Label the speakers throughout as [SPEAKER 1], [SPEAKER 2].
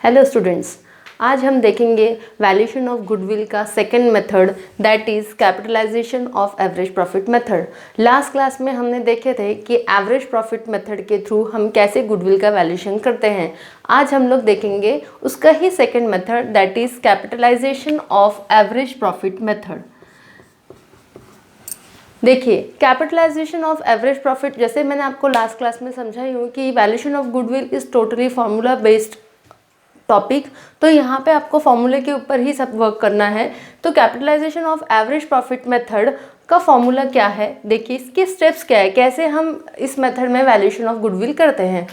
[SPEAKER 1] Hello students, आज हम देखेंगे वैल्यूएशन ऑफ गुडविल का second method that is capitalization of average profit method. Last class में हमने देखे थे कि एवरेज प्रॉफिट मेथड के थ्रू हम कैसे गुडविल का वैल्यूएशन करते हैं। आज हम लोग देखेंगे उसका ही second method that is capitalization of average profit method. देखिए, कैपिटलाइजेशन ऑफ एवरेज प्रॉफिट, जैसे मैंने आपको लास्ट क्लास में समझाई हूँ कि valuation of goodwill is totally formula based topic, तो यहाँ पे आपको फॉर्मूले के ऊपर ही सब वर्क करना है। तो capitalization of average profit method का फॉर्मूला क्या है, देखिए इसके स्टेप्स क्या है, कैसे हम इस मेथड में वैल्यूएशन ऑफ गुडविल करते हैं।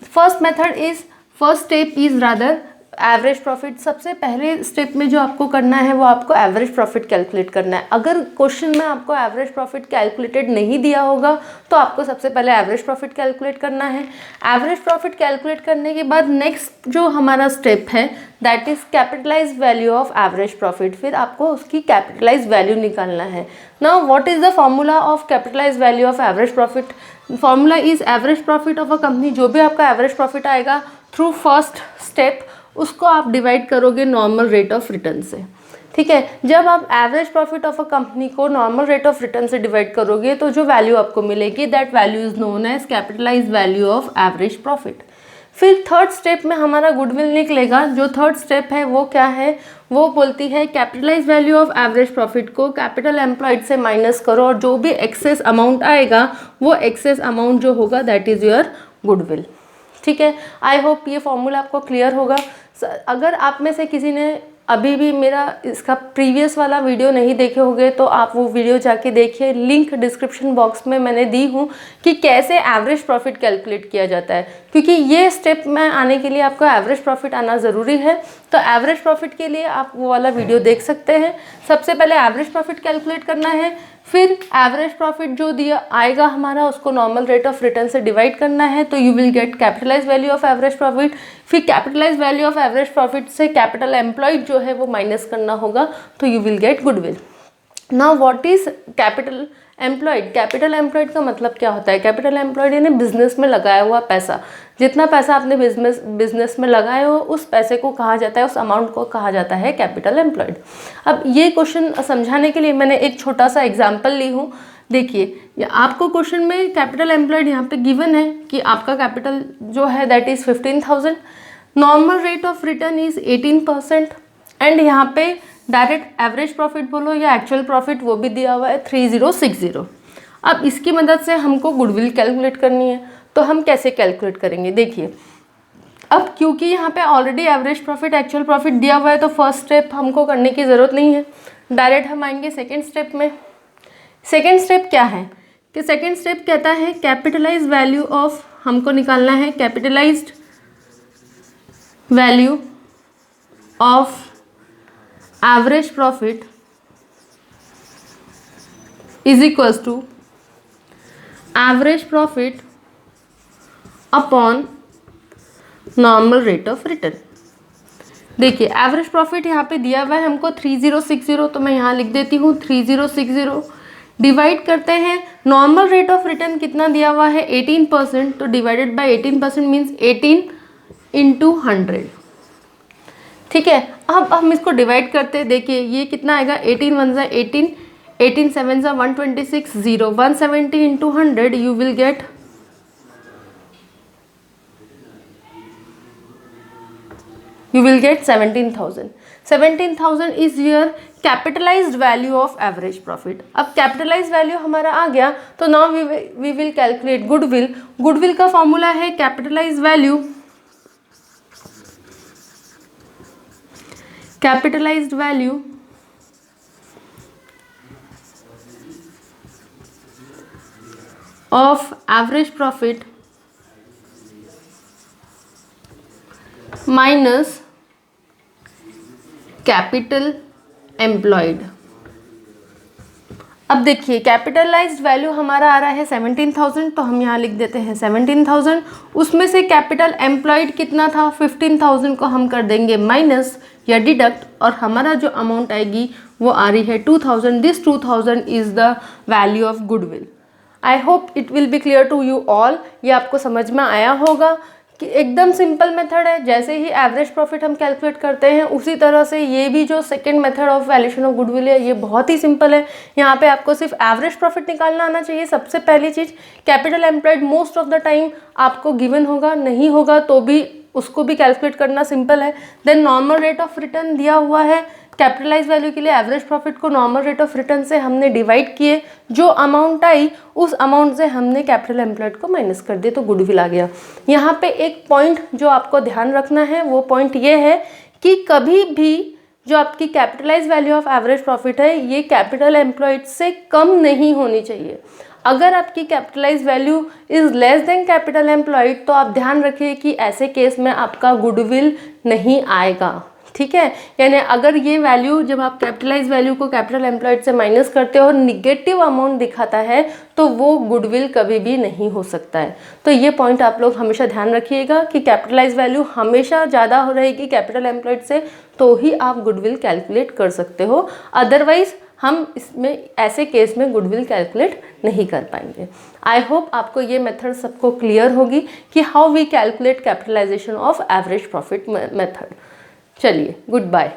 [SPEAKER 1] First step is rather average profit. सबसे पहले स्टेप में जो आपको करना है वो आपको एवरेज प्रॉफिट कैलकुलेट करना है। अगर क्वेश्चन में आपको एवरेज प्रॉफिट कैलकुलेटेड नहीं दिया होगा तो आपको सबसे पहले एवरेज प्रॉफिट कैलकुलेट करना है। एवरेज प्रॉफिट कैलकुलेट करने के बाद नेक्स्ट जो हमारा स्टेप है that is capitalize value of average profit. फिर आपको उसकी कैपिटलाइज वैल्यू निकालना है। Now what is the formula of capitalize value of average profit? Formula is average profit of a company. जो भी आपका एवरेज प्रॉफिट आएगा थ्रू फर्स्ट स्टेप उसको आप डिवाइड करोगे नॉर्मल रेट ऑफ रिटर्न से। ठीक है, जब आप average profit of a company को नॉर्मल रेट ऑफ रिटर्न से डिवाइड करोगे तो जो वैल्यू आपको मिलेगी that value is known as capitalize value of average profit. फिर थर्ड स्टेप में हमारा गुडविल निकलेगा। जो थर्ड स्टेप है वो क्या है, वो बोलती है capitalize value of average profit को कैपिटल एम्प्लॉयड से माइनस करो और जो भी एक्सेस अमाउंट आएगा वो एक्सेस अमाउंट जो होगा दैट इज योर गुडविल। ठीक है, आई होप ये फॉर्मूला आपको क्लियर होगा। अगर आप में से किसी ने अभी भी मेरा इसका प्रीवियस वाला वीडियो नहीं देखे होंगे तो आप वो वीडियो जाके देखिए, लिंक डिस्क्रिप्शन बॉक्स में मैंने दी हूँ कि कैसे एवरेज प्रॉफिट कैलकुलेट किया जाता है, क्योंकि ये स्टेप में आने के लिए आपको एवरेज प्रॉफिट आना ज़रूरी है। तो एवरेज प्रॉफिट के लिए आप वो वाला वीडियो देख सकते हैं। सबसे पहले एवरेज प्रॉफिट कैलकुलेट करना है, फिर एवरेज प्रॉफिट जो दिया आएगा हमारा उसको नॉर्मल रेट ऑफ रिटर्न से डिवाइड करना है तो you will get capitalize value of average profit. फिर capitalize value of average profit से कैपिटल एम्प्लॉयड जो है वो माइनस करना होगा तो you will get goodwill. Now what is capital employed? Capital employed का मतलब क्या होता है? कैपिटल एम्प्लॉयड यानी बिजनेस में लगाया हुआ पैसा। जितना पैसा आपने बिजनेस में लगाए हो उस पैसे को कहा जाता है, उस अमाउंट को कहा जाता है कैपिटल एम्प्लॉयड। अब ये क्वेश्चन समझाने के लिए मैंने एक छोटा सा एग्जाम्पल ली हूँ। देखिए, आपको क्वेश्चन में कैपिटल एम्प्लॉयड यहाँ पे गिवन है कि आपका कैपिटल जो है that is 15,000, normal rate of return is 18% and यहाँ पे डायरेक्ट एवरेज प्रॉफिट बोलो या एक्चुअल प्रॉफिट वो भी दिया हुआ है 3060। अब इसकी मदद से हमको गुडविल कैलकुलेट करनी है तो हम कैसे कैलकुलेट करेंगे? देखिए, अब क्योंकि यहाँ पे already average profit actual profit दिया हुआ है तो फर्स्ट स्टेप हमको करने की ज़रूरत नहीं है, डायरेक्ट हम आएंगे सेकेंड स्टेप में। सेकेंड स्टेप क्या है कि सेकेंड स्टेप कहता है कैपिटलाइज वैल्यू ऑफ, हमको निकालना है capitalized value of average profit is equals to average profit upon normal rate of return. देखिए, एवरेज प्रॉफिट यहाँ पे दिया हुआ है हमको 3060, तो मैं यहाँ लिख देती हूँ 3060 डिवाइड करते हैं नॉर्मल रेट ऑफ रिटर्न कितना दिया हुआ है 18%, तो डिवाइडेड बाय 18% मीन्स 18 इंटू 100। ठीक है, अब हम इसको डिवाइड करते हैं। देखिए ये कितना आएगा, 18 1 ज़ा 18, 18 7 ज़ा 126, 0 170 into 100 you will get 17,000। 17,000 is your capitalized value of average profit. अब कैपिटलाइज्ड वैल्यू हमारा आ गया तो now we will calculate goodwill. Goodwill का फॉर्मूला है capitalized value of average profit minus capital employed. अब देखिए, कैपिटलाइज्ड वैल्यू हमारा आ रहा है 17,000, तो हम यहाँ लिख देते हैं 17,000। उसमें से कैपिटल एम्प्लॉयड कितना था 15,000 को हम कर देंगे माइनस या डिडक्ट और हमारा जो अमाउंट आएगी वो आ रही है 2,000। This 2,000 is the value of goodwill. I hope it will be clear to you all. ये आपको समझ में आया होगा कि एकदम सिंपल मेथड है, जैसे ही एवरेज प्रॉफिट हम कैलकुलेट करते हैं उसी तरह से ये भी जो second method of valuation of goodwill है ये बहुत ही सिंपल है। यहाँ पे आपको सिर्फ एवरेज प्रॉफिट निकालना आना चाहिए। सबसे पहली चीज़, capital employed most of the time आपको गिवन होगा, नहीं होगा तो भी उसको भी कैलकुलेट करना सिंपल है। Then normal rate of return दिया हुआ है, कैपिटलाइज वैल्यू के लिए एवरेज प्रॉफिट को नॉर्मल रेट ऑफ रिटर्न से हमने डिवाइड किए, जो अमाउंट आई उस अमाउंट से हमने कैपिटल एम्प्लॉयड को माइनस कर दिया तो गुडविल आ गया। यहाँ पे एक पॉइंट जो आपको ध्यान रखना है वो पॉइंट ये है कि कभी भी जो आपकी capitalize value of average profit है ये कैपिटल एम्प्लॉयड से कम नहीं होनी चाहिए। अगर आपकी capitalize value is less than capital employed तो आप ध्यान रखिए कि ऐसे केस में आपका गुडविल नहीं आएगा, ठीक है। यानी अगर ये वैल्यू जब आप कैपिटलाइज वैल्यू को कैपिटल एम्प्लॉयड से माइनस करते हो और निगेटिव अमाउंट दिखाता है तो वो गुडविल कभी भी नहीं हो सकता है। तो ये पॉइंट आप लोग हमेशा ध्यान रखिएगा कि कैपिटलाइज वैल्यू हमेशा ज़्यादा हो रहेगी कैपिटल एम्प्लॉयड से तो ही आप गुडविल कैलकुलेट कर सकते हो, अदरवाइज हम इसमें ऐसे केस में गुडविल कैलकुलेट नहीं कर पाएंगे। आई होप आपको ये मेथड सबको क्लियर होगी कि how we calculate capitalization of average profit method. चलिए, गुड बाय।